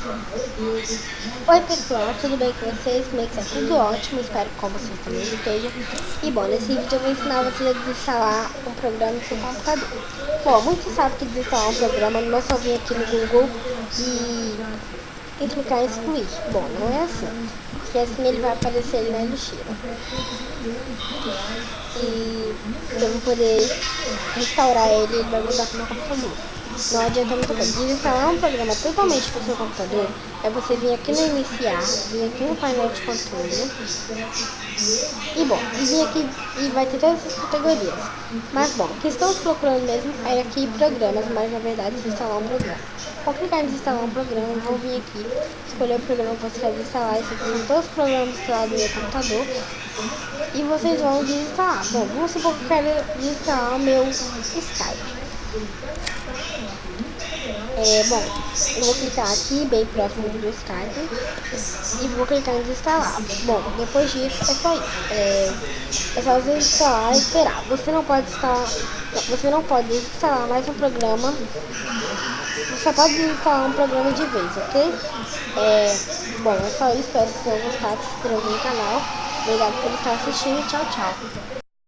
Oi pessoal, tudo bem com vocês? Como é que tá? Tudo ótimo, espero que com vocês também esteja. E bom, nesse vídeo eu vou ensinar vocês a desinstalar um programa no seu computador. Bom, muitos sabem que desinstalar um programa não é só vir aqui no Google e clicar em excluir. Bom, não é assim, porque assim ele vai aparecer ali na lixeira. E eu vou poder restaurar ele e ele vai voltar para o meu computador. Não adianta muita coisa. Desinstalar um programa totalmente para o seu computador é você vir aqui no iniciar, vir aqui no painel de controle e bom, e vir aqui e vai ter todas essas categorias. Mas bom, o que estamos procurando mesmo é aqui programas, mas na verdade desinstalar um programa. Vou clicar em desinstalar um programa, vou vir aqui, escolher o programa que você quer desinstalar. Esses aqui são todos os programas instalados no meu computador. E vocês vão desinstalar. Bom, vamos supor que eu quero desinstalar o meu Skype. Bom, eu vou clicar aqui, bem próximo do Skype, e vou clicar em desinstalar. Bom, depois disso é só isso. É só você instalar e esperar. Você não pode desinstalar mais um programa. Você pode desinstalar um programa de vez, ok? Bom, é só isso. Espero que vocês tenham gostado. Se inscreva no canal. Obrigado por estar assistindo. Tchau, tchau.